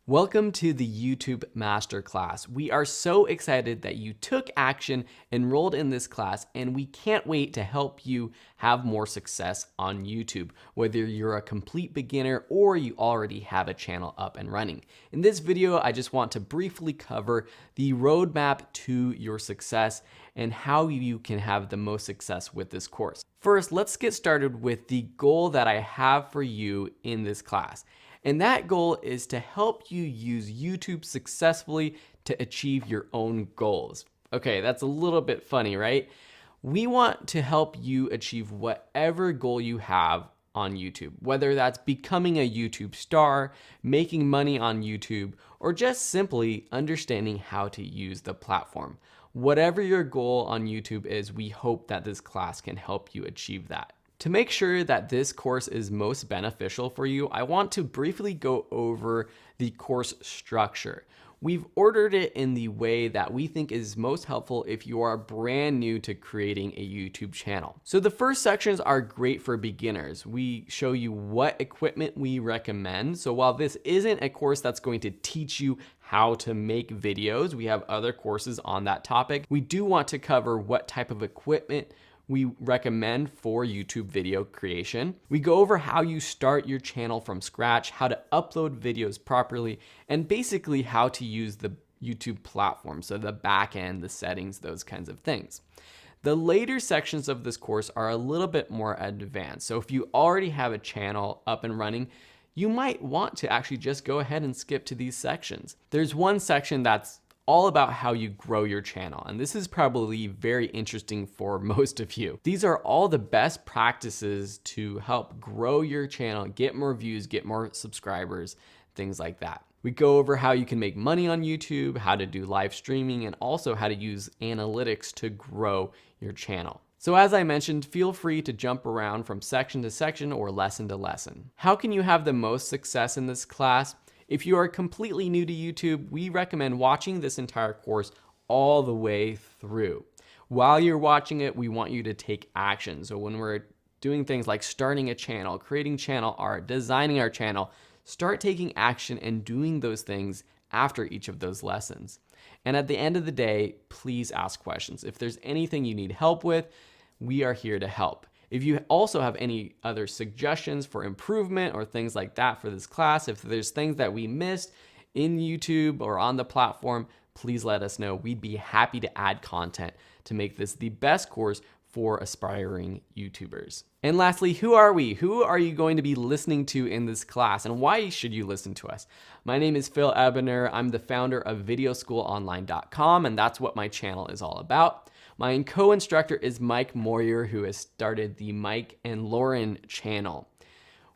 Welcome to the YouTube Masterclass. We are so excited that you took action, enrolled in this class, and we can't wait to help you have more success on YouTube, whether you're a complete beginner or you already have a channel up and running. In this video, I just want to briefly cover the roadmap to your success and how you can have the most success with this course. First, let's get started with the goal that I have for you in this class. And that goal is to help you use YouTube successfully to achieve your own goals. Okay, that's a little bit funny, right? We want to help you achieve whatever goal you have on YouTube, whether that's becoming a YouTube star, making money on YouTube, or just simply understanding how to use the platform. Whatever your goal on YouTube is, we hope that this class can help you achieve that. To make sure that this course is most beneficial for you, I want to briefly go over the course structure. We've ordered it in the way that we think is most helpful if you are brand new to creating a YouTube channel. So the first sections are great for beginners. We show you what equipment we recommend. So while this isn't a course that's going to teach you how to make videos, we have other courses on that topic. We do want to cover what type of equipment we recommend for YouTube video creation. We go over how you start your channel from scratch, how to upload videos properly, and basically how to use the YouTube platform, so the back end, the settings, those kinds of things. The later sections of this course are a little bit more advanced. So if you already have a channel up and running, you might want to actually just go ahead and skip to these sections. There's one section that's all about how you grow your channel. And this is probably very interesting for most of you. These are all the best practices to help grow your channel, get more views, get more subscribers, things like that. We go over how you can make money on YouTube, how to do live streaming, and also how to use analytics to grow your channel. So as I mentioned, feel free to jump around from section to section or lesson to lesson. How can you have the most success in this class? If you are completely new to YouTube, we recommend watching this entire course all the way through. While you're watching it, we want you to take action. So when we're doing things like starting a channel, creating channel art, designing our channel, start taking action and doing those things after each of those lessons. And at the end of the day, please ask questions. If there's anything you need help with, we are here to help. If you also have any other suggestions for improvement or things like that for this class, if there's things that we missed in YouTube or on the platform, please let us know. We'd be happy to add content to make this the best course for aspiring YouTubers. And lastly, who are we? Who are you going to be listening to in this class, and why should you listen to us? My name is Phil Ebener. I'm the founder of videoschoolonline.com, and that's what my channel is all about. My co-instructor is Mike Moyer, who has started the Mike and Lauren channel.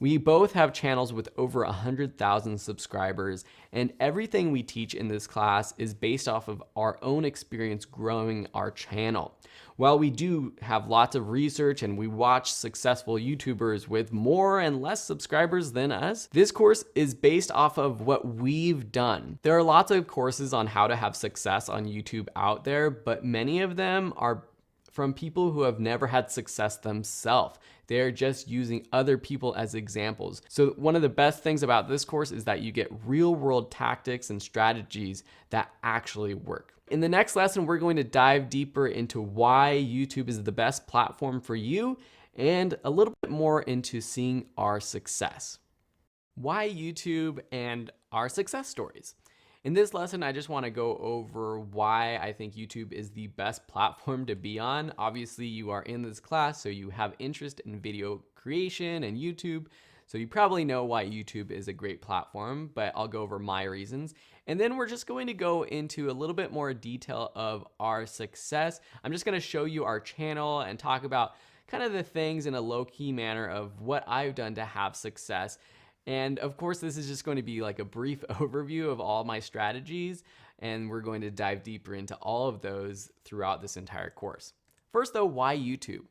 We both have channels with over 100,000 subscribers, and everything we teach in this class is based off of our own experience growing our channel. While we do have lots of research and we watch successful YouTubers with more and less subscribers than us, this course is based off of what we've done. There are lots of courses on how to have success on YouTube out there, but many of them are from people who have never had success themselves. They're just using other people as examples. So one of the best things about this course is that you get real world tactics and strategies that actually work. In the next lesson, we're going to dive deeper into why YouTube is the best platform for you and a little bit more into seeing our success. Why YouTube and our success stories. In this lesson, I just want to go over why I think YouTube is the best platform to be on. Obviously, you are in this class, so you have interest in video creation and YouTube. So you probably know why YouTube is a great platform, but I'll go over my reasons. And then we're just going to go into a little bit more detail of our success. I'm just going to show you our channel and talk about kind of the things in a low-key manner of what I've done to have success. And of course, this is just going to be like a brief overview of all my strategies, and we're going to dive deeper into all of those throughout this entire course. First though, why YouTube?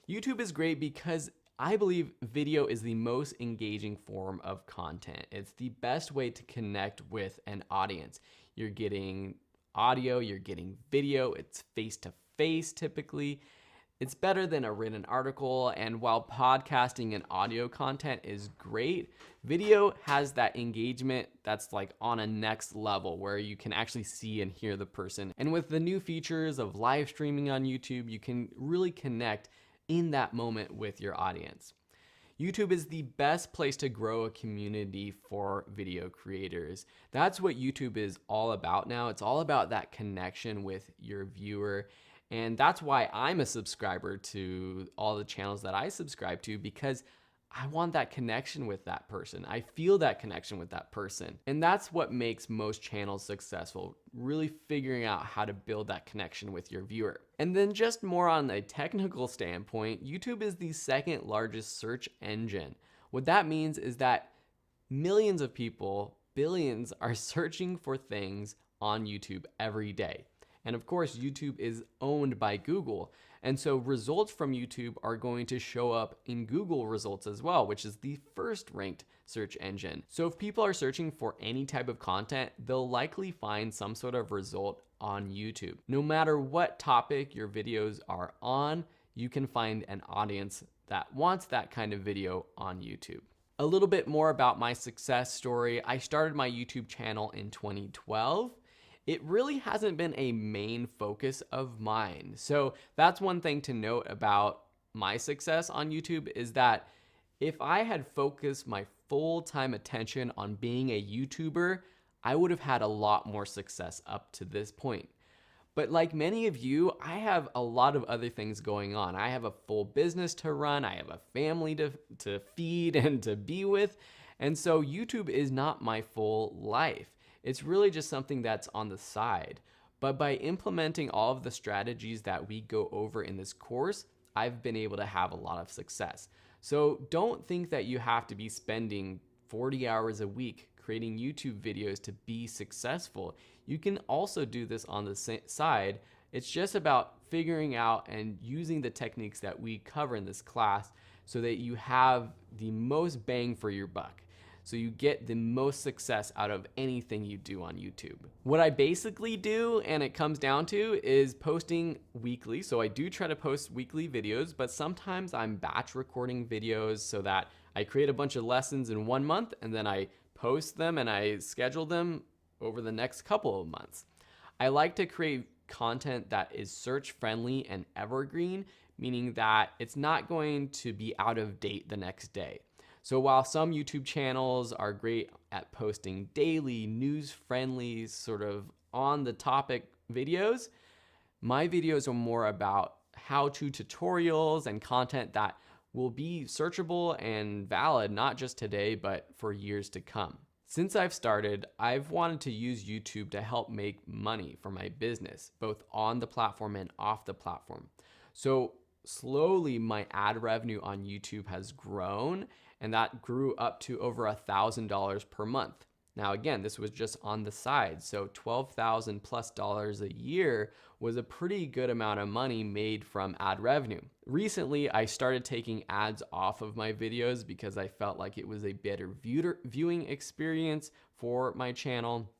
YouTube is great because I believe video is the most engaging form of content. It's the best way to connect with an audience. You're getting audio, you're getting video, it's face to face typically. It's better than a written article, and while podcasting and audio content is great, video has that engagement that's like on a next level where you can actually see and hear the person. And with the new features of live streaming on YouTube, you can really connect in that moment with your audience. YouTube is the best place to grow a community for video creators. That's what YouTube is all about now. It's all about that connection with your viewer. And that's why I'm a subscriber to all the channels that I subscribe to, because I want that connection with that person. I feel that connection with that person. And that's what makes most channels successful, really figuring out how to build that connection with your viewer. And then just more on a technical standpoint, YouTube is the second largest search engine. What that means is that millions of people, billions, are searching for things on YouTube every day. And of course, YouTube is owned by Google. And so results from YouTube are going to show up in Google results as well, which is the first ranked search engine. So if people are searching for any type of content, they'll likely find some sort of result on YouTube. No matter what topic your videos are on, you can find an audience that wants that kind of video on YouTube. A little bit more about my success story. I started my YouTube channel in 2012. It really hasn't been a main focus of mine. So that's one thing to note about my success on YouTube, is that if I had focused my full-time attention on being a YouTuber, I would have had a lot more success up to this point. But like many of you, I have a lot of other things going on. I have a full business to run. I have a family to feed and to be with. And so YouTube is not my full life. It's really just something that's on the side. But by implementing all of the strategies that we go over in this course, I've been able to have a lot of success. So don't think that you have to be spending 40 hours a week creating YouTube videos to be successful. You can also do this on the side. It's just about figuring out and using the techniques that we cover in this class so that you have the most bang for your buck. So you get the most success out of anything you do on YouTube. What I basically do, and it comes down to, is posting weekly. So I do try to post weekly videos, but sometimes I'm batch recording videos so that I create a bunch of lessons in 1 month and then I post them and I schedule them over the next couple of months. I like to create content that is search friendly and evergreen, meaning that it's not going to be out of date the next day. So while some YouTube channels are great at posting daily, news-friendly, sort of on-the-topic videos, my videos are more about how-to tutorials and content that will be searchable and valid, not just today, but for years to come. Since I've started, I've wanted to use YouTube to help make money for my business, both on the platform and off the platform. So slowly, my ad revenue on YouTube has grown, and that grew up to over $1,000 per month. Now, again, this was just on the side, so $12,000 plus a year was a pretty good amount of money made from ad revenue. Recently, I started taking ads off of my videos because I felt like it was a better viewing experience for my channel,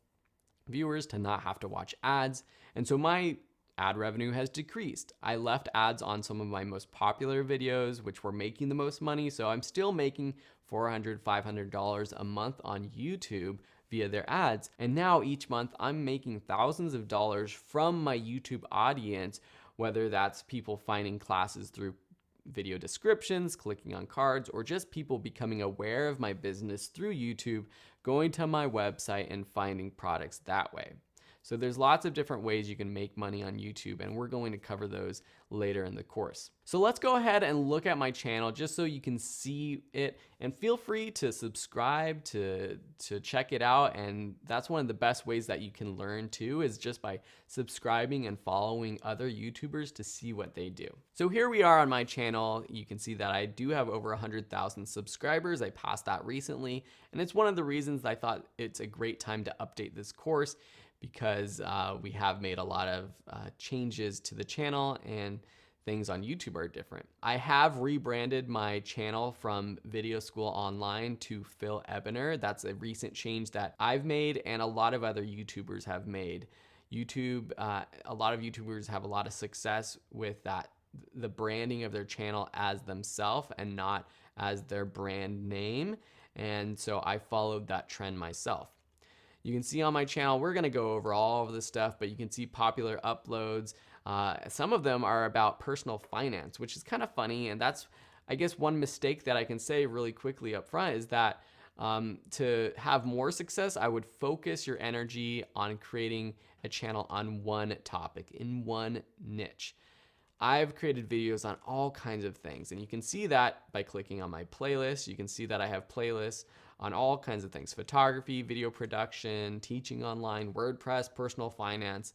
viewers to not have to watch ads, and so my ad revenue has decreased. I left ads on some of my most popular videos, which were making the most money. So I'm still making $400, $500 a month on YouTube via their ads. And now each month I'm making thousands of dollars from my YouTube audience, whether that's people finding classes through video descriptions, clicking on cards, or just people becoming aware of my business through YouTube, going to my website and finding products that way. So there's lots of different ways you can make money on YouTube, and we're going to cover those later in the course. So let's go ahead and look at my channel just so you can see it, and feel free to subscribe to check it out. And that's one of the best ways that you can learn too, is just by subscribing and following other YouTubers to see what they do. So here we are on my channel. You can see that I do have over 100,000 subscribers. I passed that recently, and it's one of the reasons I thought it's a great time to update this course, because we have made a lot of changes to the channel and things on YouTube are different. I have rebranded my channel from Video School Online to Phil Ebiner. That's a recent change that I've made and a lot of other YouTubers have made. A lot of YouTubers have a lot of success with that the branding of their channel as themselves and not as their brand name. And so I followed that trend myself. You can see on my channel, we're gonna go over all of this stuff, but you can see popular uploads. Some of them are about personal finance, which is kind of funny. And that's, I guess, one mistake that I can say really quickly up front is that to have more success, I would focus your energy on creating a channel on one topic, in one niche. I've created videos on all kinds of things, and you can see that by clicking on my playlist. You can see that I have playlists on all kinds of things: photography, video production, teaching online, WordPress, personal finance.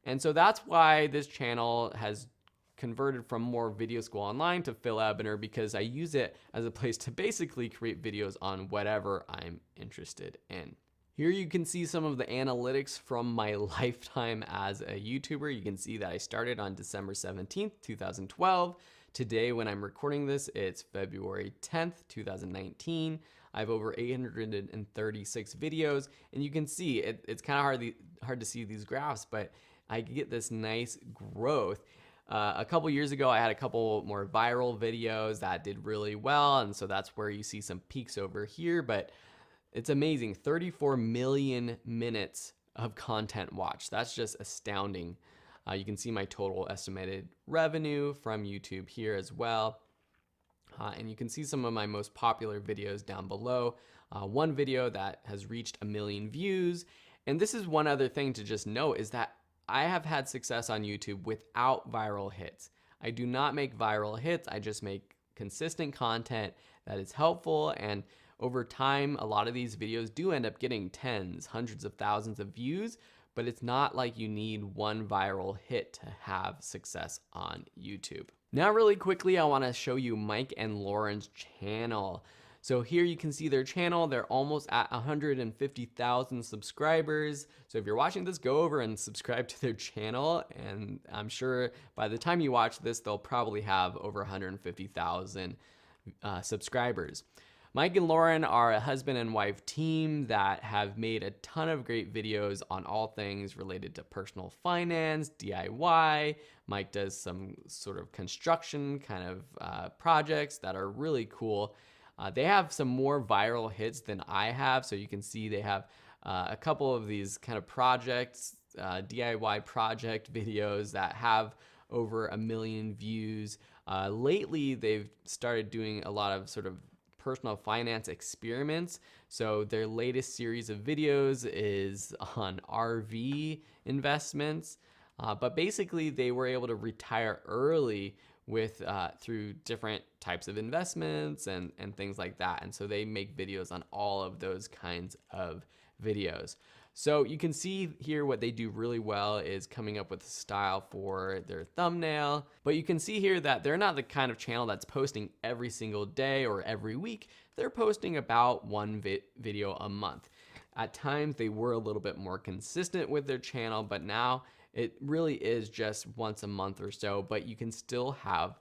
And so that's why this channel has converted from more video school online to Phil Ebner, because I use it as a place to basically create videos on whatever I'm interested in. Here you can see some of the analytics from my lifetime as a YouTuber. You can see that I started on December 17th, 2012. Today, when I'm recording this, it's February 10th, 2019. I have over 836 videos, and you can see it's kind of hard to see these graphs, but I get this nice growth. A couple years ago, I had a couple more viral videos that did really well, and so that's where you see some peaks over here, but it's amazing, 34 million minutes of content watched. That's just astounding. You can see my total estimated revenue from YouTube here as well. And you can see some of my most popular videos down below. One video that has reached 1 million views. And this is one other thing to just note, is that I have had success on YouTube without viral hits. I do not make viral hits. I just make consistent content that is helpful, and over time, a lot of these videos do end up getting tens, hundreds of thousands of views, but it's not like you need one viral hit to have success on YouTube. Now, really quickly, I wanna show you Mike and Lauren's channel. So here you can see their channel. They're almost at 150,000 subscribers. So if you're watching this, go over and subscribe to their channel. And I'm sure by the time you watch this, they'll probably have over 150,000 subscribers. Mike and Lauren are a husband and wife team that have made a ton of great videos on all things related to personal finance, DIY. Mike does some sort of construction kind of projects that are really cool. They have some more viral hits than I have. So you can see they have a couple of these kind of projects, DIY project videos that have over 1 million views. Lately, they've started doing a lot of sort of personal finance experiments. So their latest series of videos is on RV investments. But basically, they were able to retire early with through different types of investments and things like that. And so they make videos on all of those kinds of videos. So you can see here what they do really well is coming up with a style for their thumbnail. But you can see here that they're not the kind of channel that's posting every single day or every week. They're posting about one video a month. At times they were a little bit more consistent with their channel, but now it really is just once a month or so, but you can still have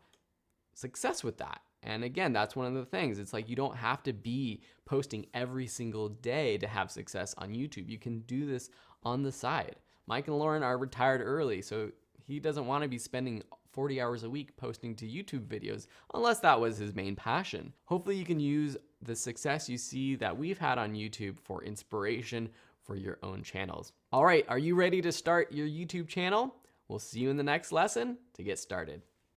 success with that. And again, that's one of the things. It's like you don't have to be posting every single day to have success on YouTube. You can do this on the side. Mike and Lauren are retired early, so he doesn't want to be spending 40 hours a week posting to YouTube videos unless that was his main passion. Hopefully you can use the success you see that we've had on YouTube for inspiration for your own channels. All right, are you ready to start your YouTube channel? We'll see you in the next lesson to get started.